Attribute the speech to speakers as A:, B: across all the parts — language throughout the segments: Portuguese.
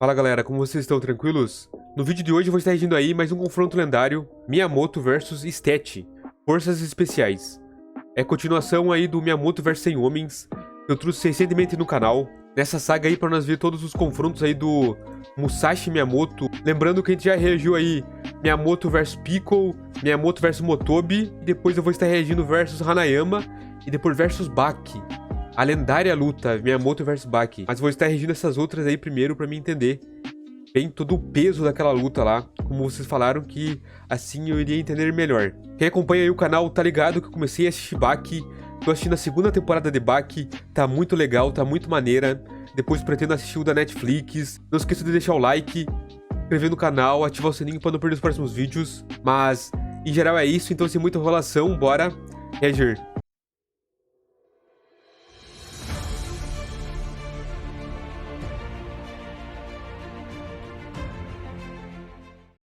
A: Fala galera, como vocês estão? Tranquilos? No vídeo de hoje eu vou estar reagindo aí mais um confronto lendário, Miyamoto vs Stat, Forças Especiais. É continuação aí do Miyamoto vs 100 Homens, que eu trouxe recentemente no canal. Nessa saga aí pra nós ver todos os confrontos aí do Musashi Miyamoto. Lembrando que a gente já reagiu aí Miyamoto vs Piccolo, Miyamoto vs Motobi, e depois eu vou estar reagindo versus Hanayama e depois versus Baki. A lendária luta, Miyamoto vs Baki. Mas vou estar reagindo essas outras aí primeiro pra me entender bem todo o peso daquela luta lá. Como vocês falaram que assim eu iria entender melhor. Quem acompanha aí o canal tá ligado que eu comecei a assistir Baki. Tô assistindo a segunda temporada de Baki. Tá muito legal, tá muito maneira. Depois pretendo assistir o da Netflix. Não esqueça de deixar o like, inscrever no canal, ativar o sininho pra não perder os próximos vídeos. Mas, em geral é isso, então sem muita enrolação, bora reagir.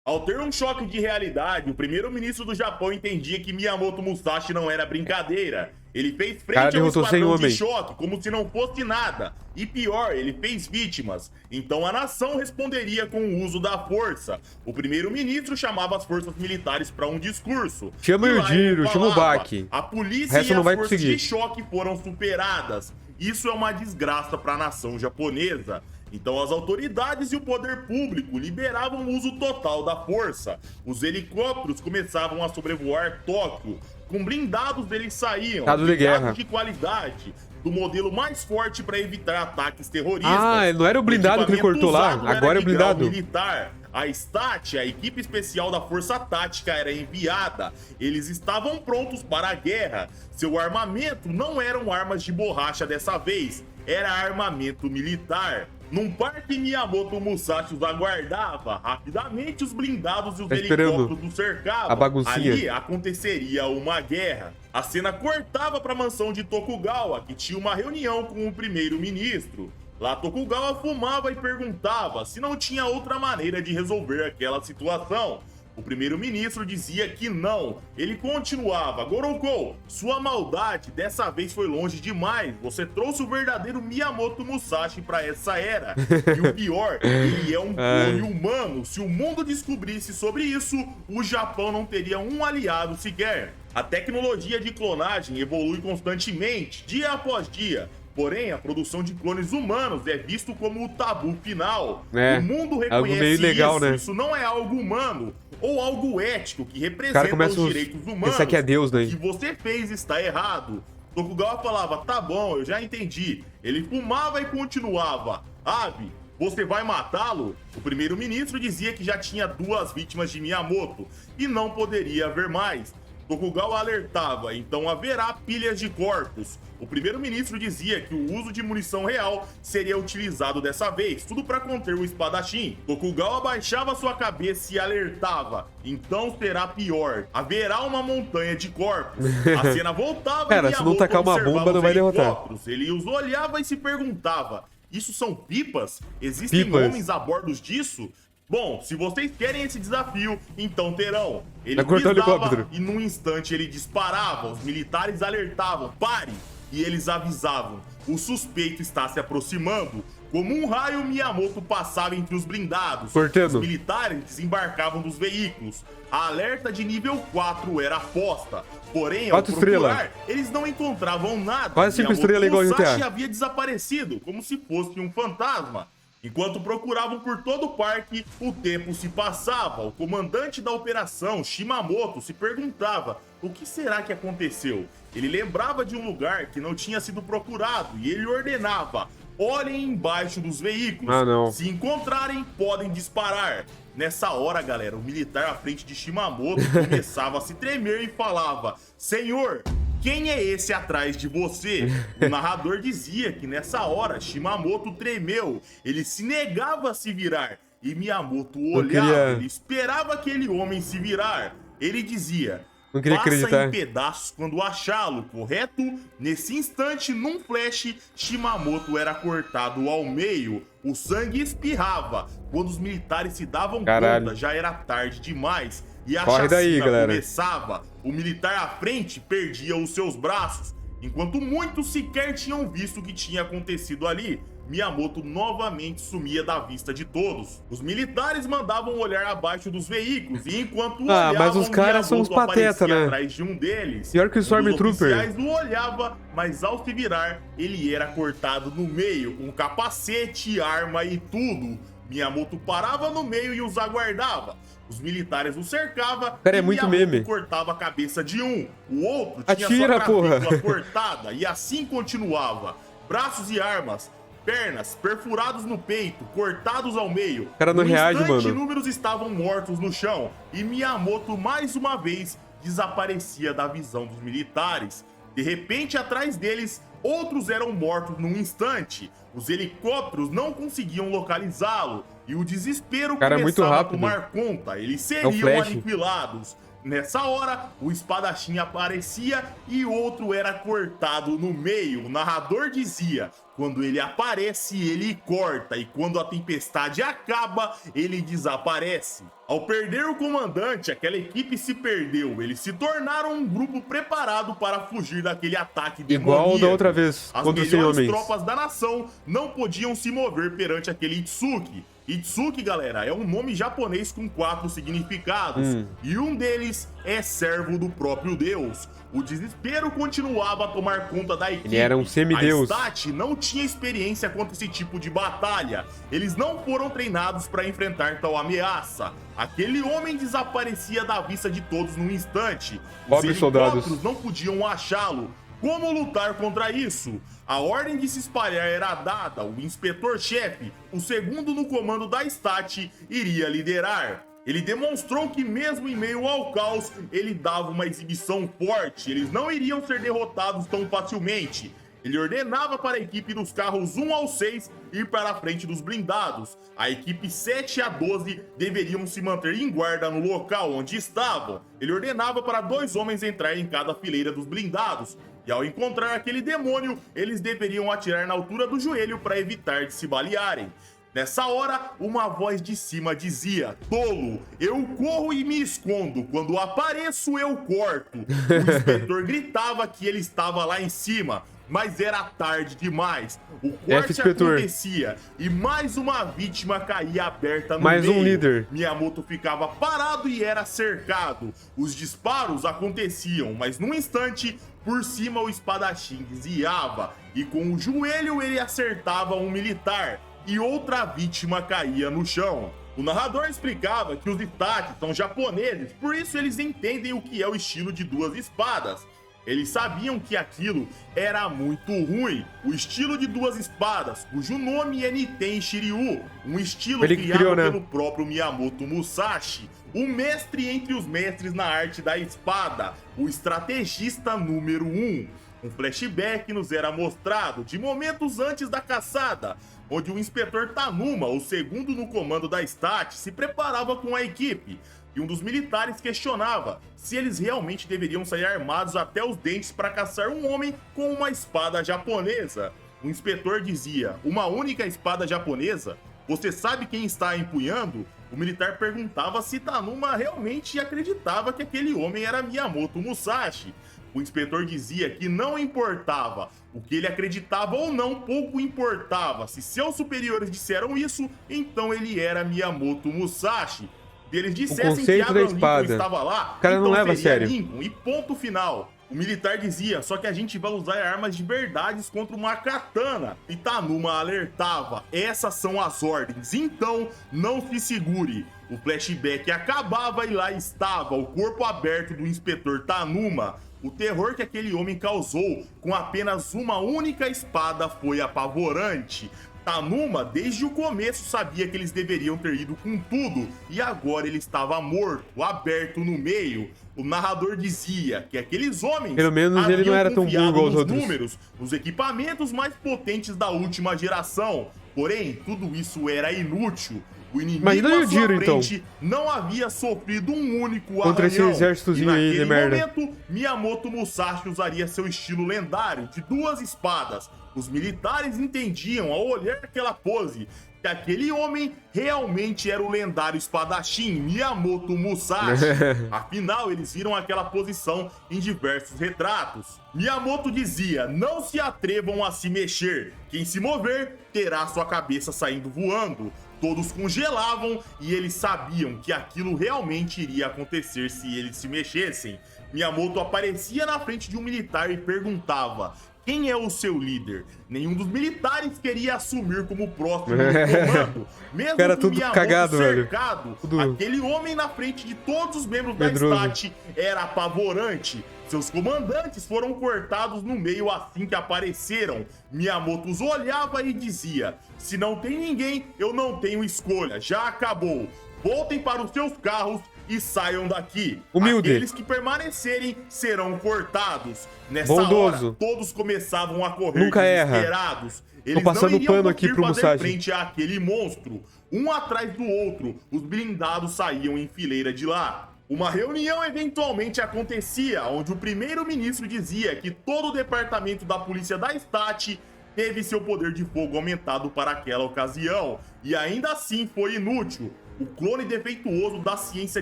B: Ao ter um choque de realidade, o primeiro-ministro do Japão entendia que Miyamoto Musashi não era brincadeira. Ele fez frente ao esquadrão de choque como se não fosse nada. E pior, ele fez vítimas. Então a nação responderia com o uso da força. O primeiro-ministro chamava as forças militares para um discurso.
A: Chama o Yujiro, chama o Baki.
B: A polícia e as forças de choque foram superadas. Isso é uma desgraça para a nação japonesa. Então as autoridades e o poder público liberavam o uso total da força. Os helicópteros começavam a sobrevoar Tóquio. Com blindados eles saíam, blindados de qualidade, do modelo mais forte para evitar ataques terroristas.
A: Ah, não era o blindado que ele cortou lá? Agora é o blindado.
B: Militar. A STAT, a equipe especial da Força Tática, era enviada. Eles estavam prontos para a guerra. Seu armamento não eram armas de borracha dessa vez, era armamento militar. Num parque, Miyamoto Musashi os aguardava. Rapidamente, os blindados e os helicópteros o cercavam.
A: A baguncinha.
B: Ali aconteceria uma guerra. A cena cortava para a mansão de Tokugawa, que tinha uma reunião com o primeiro-ministro. Lá, Tokugawa fumava e perguntava se não tinha outra maneira de resolver aquela situação. O primeiro-ministro dizia que não. Ele continuava: Goroko, sua maldade dessa vez foi longe demais. Você trouxe o verdadeiro Miyamoto Musashi para essa era. E o pior, ele é um clone humano. Se o mundo descobrisse sobre isso, o Japão não teria um aliado sequer. A tecnologia de clonagem evolui constantemente, dia após dia. Porém, a produção de clones humanos é visto como o tabu final. O mundo reconhece
A: legal,
B: isso.
A: né?
B: Isso não é algo humano ou algo ético que representa os direitos humanos.
A: Esse aqui é Deus, né?
B: O que você fez está errado. Tokugawa falava: tá bom, eu já entendi. Ele fumava e continuava: Abe, você vai matá-lo? O primeiro-ministro dizia que já tinha 2 vítimas de Miyamoto e não poderia haver mais. Tokugawa alertava: então haverá pilhas de corpos. O primeiro-ministro dizia que o uso de munição real seria utilizado dessa vez, tudo para conter o espadachim. Tokugawa baixava sua cabeça e alertava: então será pior. Haverá uma montanha de corpos. A cena voltava.
A: Cara,
B: e
A: se não tacar uma bomba não vai derrotar.
B: Ele os olhava e se perguntava: isso são pipas? Existem homens a bordo disso? Bom, se vocês querem esse desafio, então terão. Ele pisava e num instante ele disparava. Os militares alertavam: pare! E eles avisavam: o suspeito está se aproximando. Como um raio, Miyamoto passava entre os blindados. Os militares desembarcavam dos veículos. A alerta de nível 4 era posta. Porém, ao procurar, eles não encontravam nada.
A: Quase 5 estrelas igual
B: o Musashi havia desaparecido, como se fosse um fantasma. Enquanto procuravam por todo o parque, o tempo se passava. O comandante da operação, Shimamoto, se perguntava: o que será que aconteceu? Ele lembrava de um lugar que não tinha sido procurado e ele ordenava: olhem embaixo dos veículos. Se encontrarem, podem disparar. Nessa hora, galera, o militar à frente de Shimamoto começava a se tremer e falava: Senhor, quem é esse atrás de você? O narrador dizia que nessa hora Shimamoto tremeu. Ele se negava a se virar. E Miyamoto olhava, ele esperava aquele homem se virar. Ele dizia:
A: não queria acreditar.
B: Em pedaços quando achá-lo, correto? Nesse instante, num flash, Shimamoto era cortado ao meio. O sangue espirrava. Quando os militares se davam conta, já era tarde demais. E a chacina começava. O militar à frente perdia os seus braços. Enquanto muitos sequer tinham visto o que tinha acontecido ali, Miyamoto novamente sumia da vista de todos. Os militares mandavam olhar abaixo dos veículos e enquanto olhavam,
A: mas os caras são os pateta, né?
B: atrás de um deles.
A: Pior que o Stormtrooper.
B: Os oficiais o olhava, mas ao se virar, ele era cortado no meio, com capacete, arma e tudo. Miyamoto parava no meio e os aguardava. Os militares o cercavam
A: Cara, é
B: e
A: muito
B: Miyamoto
A: meme.
B: cortava a cabeça de um. O outro tinha
A: Atira,
B: sua
A: porra.
B: clavícula cortada e assim continuava. Braços e armas, pernas, perfurados no peito, cortados ao meio.
A: O cara não reage, mano.
B: Inúmeros estavam mortos no chão e Miyamoto mais uma vez desaparecia da visão dos militares. De repente, atrás deles, outros eram mortos num instante. Os helicópteros não conseguiam localizá-lo e o desespero
A: Cara, muito
B: começava a
A: rápido.
B: tomar conta. Eles
A: É
B: seriam
A: o Flash.
B: aniquilados. Nessa hora, o espadachim aparecia e outro era cortado no meio. O narrador dizia: quando ele aparece, ele corta, e quando a tempestade acaba, ele desaparece. Ao perder o comandante, aquela equipe se perdeu. Eles se tornaram um grupo preparado para fugir daquele ataque demoníaco.
A: Igual da outra vez,
B: As
A: contra os 100
B: melhores
A: homens.
B: tropas da nação não podiam se mover perante aquele Itsuki. Itsuki, galera, é um nome japonês com 4 significados, e um deles é servo do próprio Deus. O desespero continuava a tomar conta da equipe.
A: Ele era um semideus.
B: A Stat não tinha experiência contra esse tipo de batalha. Eles não foram treinados para enfrentar tal ameaça. Aquele homem desaparecia da vista de todos num instante. Os
A: Pobres soldados.
B: helicópteros não podiam achá-lo. Como lutar contra isso? A ordem de se espalhar era dada. O inspetor-chefe, o segundo no comando da Stat, iria liderar. Ele demonstrou que mesmo em meio ao caos, ele dava uma exibição forte. Eles não iriam ser derrotados tão facilmente. Ele ordenava para a equipe dos carros 1 ao 6 ir para a frente dos blindados. A equipe 7 a 12 deveriam se manter em guarda no local onde estavam. Ele ordenava para 2 homens entrar em cada fileira dos blindados. E ao encontrar aquele demônio, eles deveriam atirar na altura do joelho para evitar de se balearem. Nessa hora, uma voz de cima dizia: tolo, eu corro e me escondo, quando apareço eu corto. O inspetor gritava que ele estava lá em cima, mas era tarde demais. O corte acontecia e mais uma vítima caía aberta no
A: mais
B: meio.
A: Um líder.
B: Miyamoto ficava parado e era cercado. Os disparos aconteciam, mas num instante, por cima o espadachim desviava e com o joelho ele acertava um militar e outra vítima caía no chão. O narrador explicava que os Itachi são japoneses, por isso eles entendem o que é o estilo de 2 espadas. Eles sabiam que aquilo era muito ruim. O estilo de 2 espadas, cujo nome é Niten Shiryu, um estilo criado pelo próprio Miyamoto Musashi, o mestre entre os mestres na arte da espada, o estrategista número 1. Um flashback nos era mostrado de momentos antes da caçada, onde o inspetor Tanuma, o segundo no comando da Stat, se preparava com a equipe. E um dos militares questionava se eles realmente deveriam sair armados até os dentes para caçar um homem com uma espada japonesa. O inspetor dizia: uma única espada japonesa? Você sabe quem está empunhando? O militar perguntava se Tanuma realmente acreditava que aquele homem era Miyamoto Musashi. O inspetor dizia que não importava o que ele acreditava ou não, pouco importava. Se seus superiores disseram isso, então ele era Miyamoto Musashi. Se eles dissessem que Abraham Lincoln estava lá,
A: o cara não leva a sério.
B: Lincoln, e ponto final. O militar dizia: só que a gente vai usar armas de verdades contra uma katana. E Tanuma alertava: essas são as ordens, então não se segure. O flashback acabava e lá estava o corpo aberto do inspetor Tanuma. O terror que aquele homem causou com apenas uma única espada foi apavorante. Tanuma, desde o começo, sabia que eles deveriam ter ido com tudo, e agora ele estava morto, aberto no meio. O narrador dizia que aqueles homens
A: pelo menos ele não era tão burro igual os outros.
B: Números, nos equipamentos mais potentes da última geração. Porém, tudo isso era inútil. O inimigo à sua frente não havia sofrido um único
A: contra esse exércitozinho aí de merda.
B: Naquele momento, Miyamoto Musashi usaria seu estilo lendário de 2 espadas. Os militares entendiam, ao olhar aquela pose, que aquele homem realmente era o lendário espadachim Miyamoto Musashi. Afinal, eles viram aquela posição em diversos retratos. Miyamoto dizia: não se atrevam a se mexer, quem se mover terá sua cabeça saindo voando. Todos congelavam e eles sabiam que aquilo realmente iria acontecer se eles se mexessem. Miyamoto aparecia na frente de um militar e perguntava: quem é o seu líder? Nenhum dos militares queria assumir como próximo do comando. Mesmo
A: Cara,
B: com
A: tudo
B: Miyamoto
A: cagado,
B: cercado,
A: Tudo
B: aquele homem na frente de todos os membros
A: medroso.
B: da STAT era apavorante. Seus comandantes foram cortados no meio assim que apareceram. Miyamoto os olhava e dizia: se não tem ninguém, eu não tenho escolha, já acabou. Voltem para os seus carros e saiam daqui.
A: Humilde.
B: Aqueles que permanecerem serão cortados. Nessa
A: Bondoso.
B: hora, todos começavam a correr
A: Nunca erra.
B: desesperados. Eles
A: passando
B: não iriam
A: pano aqui
B: conseguir
A: pro
B: fazer
A: Musashi.
B: frente àquele monstro. Um atrás do outro, os blindados saíam em fileira de lá. Uma reunião eventualmente acontecia, onde o primeiro-ministro dizia que todo o departamento da polícia da STAT teve seu poder de fogo aumentado para aquela ocasião, e ainda assim foi inútil. O clone defeituoso da ciência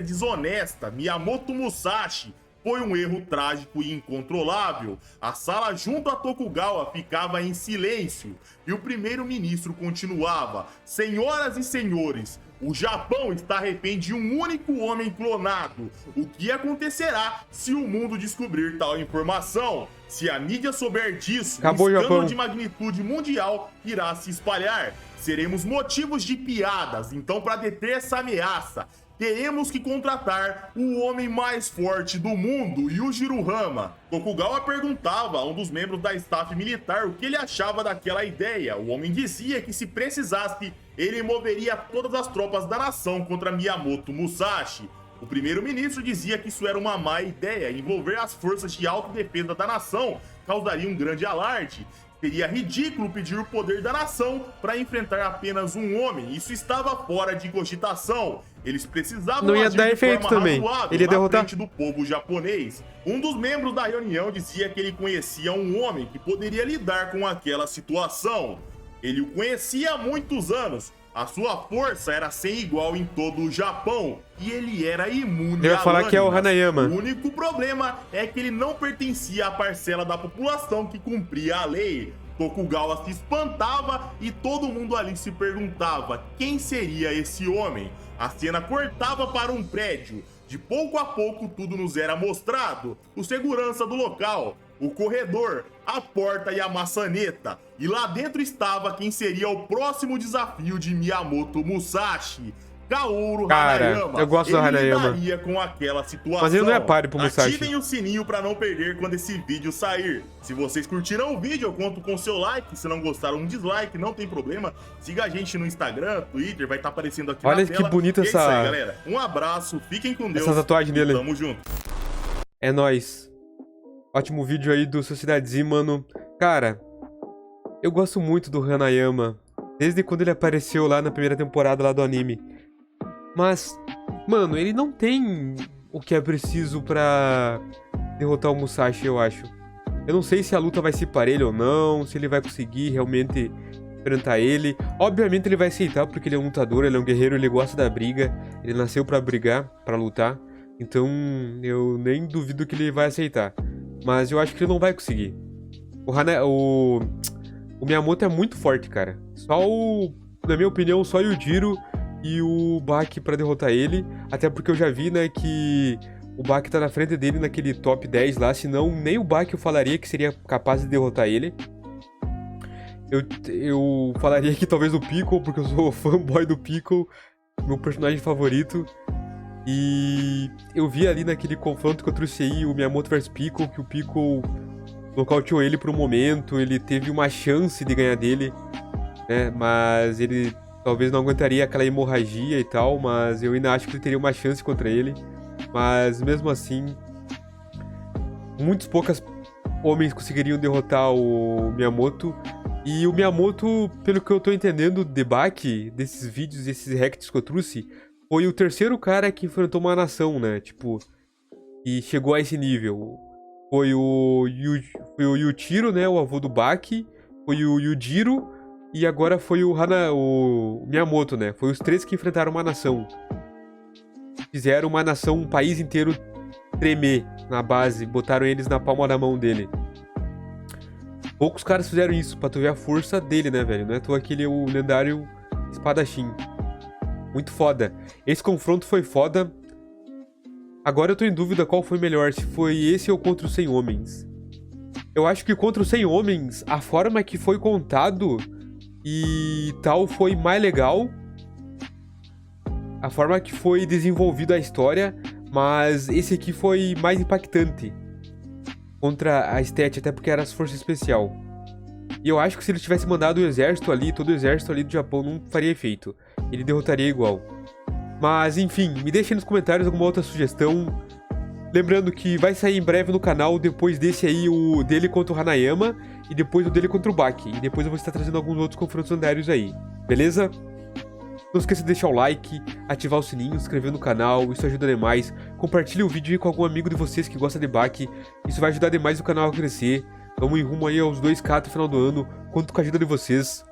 B: desonesta, Miyamoto Musashi, foi um erro trágico e incontrolável. A sala junto a Tokugawa ficava em silêncio, e o primeiro-ministro continuava: senhoras e senhores, o Japão está refém de um único homem clonado. O que acontecerá se o mundo descobrir tal informação? Se a mídia souber disso,
A: Acabou o
B: um escândalo
A: Japão.
B: de magnitude mundial irá se espalhar. Seremos motivos de piadas, então para deter essa ameaça, teremos que contratar o homem mais forte do mundo, Yujiro Hama. Tokugawa perguntava a um dos membros da staff militar o que ele achava daquela ideia. O homem dizia que se precisasse, ele moveria todas as tropas da nação contra Miyamoto Musashi. O primeiro-ministro dizia que isso era uma má ideia, envolver as forças de autodefesa da nação causaria um grande alarde. Seria ridículo pedir o poder da nação para enfrentar apenas um homem. Isso estava fora de cogitação. Eles precisavam
A: Não ia
B: agir
A: dar
B: de
A: efeito
B: forma
A: também.
B: razoável
A: Ele ia
B: na
A: derrotar.
B: frente do povo japonês. Um dos membros da reunião dizia que ele conhecia um homem que poderia lidar com aquela situação. Ele o conhecia há muitos anos. A sua força era sem igual em todo o Japão e ele era imune
A: Eu ia
B: a
A: falar que é o
B: lâminas.
A: Hanayama.
B: O único problema é que ele não pertencia à parcela da população que cumpria a lei. Tokugawa se espantava e todo mundo ali se perguntava quem seria esse homem. A cena cortava para um prédio. De pouco a pouco tudo nos era mostrado. O segurança do local, o corredor, a porta e a maçaneta. E lá dentro estava quem seria o próximo desafio de Miyamoto Musashi. Kaoru
A: Cara,
B: Hanayama.
A: eu gosto do
B: Ele
A: Hanayama.
B: lidaria com aquela situação.
A: Mas ele não é páreo pro Musashi.
B: Ativem o sininho para não perder quando esse vídeo sair. Se vocês curtiram o vídeo, eu conto com seu like. Se não gostaram, um dislike, não tem problema. Siga a gente no Instagram, Twitter, vai estar aparecendo aqui
A: Olha
B: na tela.
A: que bonita
B: E é isso
A: essa-
B: aí, galera. Um abraço, fiquem com Deus.
A: Essa tatuagem
B: e
A: dele.
B: Tamo junto.
A: É nóis. Ótimo vídeo aí do Sociedade Z, mano. Cara, eu gosto muito do Hanayama. Desde quando ele apareceu lá na primeira temporada lá do anime. Mas, mano, ele não tem o que é preciso pra derrotar o Musashi, eu acho. Eu não sei se a luta vai ser parelha ou não, se ele vai conseguir realmente enfrentar ele. Obviamente ele vai aceitar porque ele é um lutador, ele é um guerreiro, ele gosta da briga. Ele nasceu pra brigar, pra lutar. Então, eu nem duvido que ele vai aceitar. Mas eu acho que ele não vai conseguir. O Miyamoto é muito forte, cara. Na minha opinião, só o Yujiro e o Baki pra derrotar ele. Até porque eu já vi, né, que o Baki tá na frente dele naquele top 10 lá. Senão, nem o Baki eu falaria que seria capaz de derrotar ele. Eu falaria que talvez o Piccolo, porque eu sou fanboy do Piccolo. Meu personagem favorito. E eu vi ali naquele confronto que eu trouxe aí, o Miyamoto vs Piccolo, que o Piccolo nocauteou ele por um momento, ele teve uma chance de ganhar dele, né? Mas ele talvez não aguentaria aquela hemorragia e tal, mas eu ainda acho que ele teria uma chance contra ele. Mas mesmo assim, poucas homens conseguiriam derrotar o Miyamoto. E o Miyamoto, pelo que eu tô entendendo de Baki, desses vídeos, desses reacts que eu trouxe, foi o terceiro cara que enfrentou uma nação, né? Tipo, e chegou a esse nível. Foi o Yuichiro, né? O avô do Baki. Foi o Yujiro. e agora foi o Miyamoto, né? Foi os três que enfrentaram uma nação. Fizeram uma nação, um país inteiro tremer na base, botaram eles na palma da mão dele. Poucos caras fizeram isso, pra tu ver a força dele, né, velho? Não é à toa que ele é o lendário espadachim. Muito foda. Esse confronto foi foda. Agora eu tô em dúvida qual foi melhor, se foi esse ou contra os 100 homens. Eu acho que contra os 100 homens, a forma que foi contado e tal foi mais legal. A forma que foi desenvolvida a história, mas esse aqui foi mais impactante contra a Stat, até porque era as forças especial. E eu acho que se ele tivesse mandado o exército ali, todo o exército ali do Japão não faria efeito. Ele derrotaria igual. Mas enfim, me deixem nos comentários alguma outra sugestão. Lembrando que vai sair em breve no canal, depois desse aí, o dele contra o Hanayama, e depois o dele contra o Baki. E depois eu vou estar trazendo alguns outros confrontos lendários aí, beleza? Não esqueça de deixar o like, ativar o sininho, se inscrever no canal, isso ajuda demais. Compartilhe o vídeo aí com algum amigo de vocês que gosta de Baki, isso vai ajudar demais o canal a crescer. Vamos em rumo aí aos 2K até o final do ano, conto com a ajuda de vocês.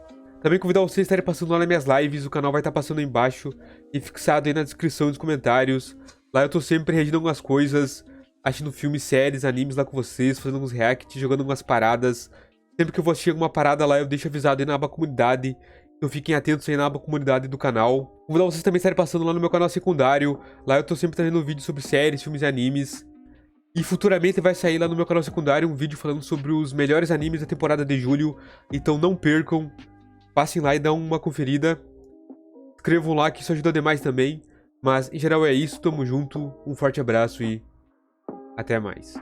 A: Também convidar vocês a estarem passando lá nas minhas lives, o canal vai estar passando aí embaixo e fixado aí na descrição e nos comentários. Lá eu tô sempre reagindo a algumas coisas, assistindo filmes, séries, animes lá com vocês, fazendo alguns reacts, jogando algumas paradas. Sempre que eu vou assistir alguma parada lá, eu deixo avisado aí na aba comunidade. Então fiquem atentos aí na aba comunidade do canal. Convidar vocês também a estarem passando lá no meu canal secundário. Lá eu tô sempre trazendo vídeos sobre séries, filmes e animes. E futuramente vai sair lá no meu canal secundário um vídeo falando sobre os melhores animes da temporada de julho. Então não percam. Passem lá e dão uma conferida. Inscrevam lá que isso ajuda demais também. Mas em geral é isso, tamo junto, um forte abraço e até mais.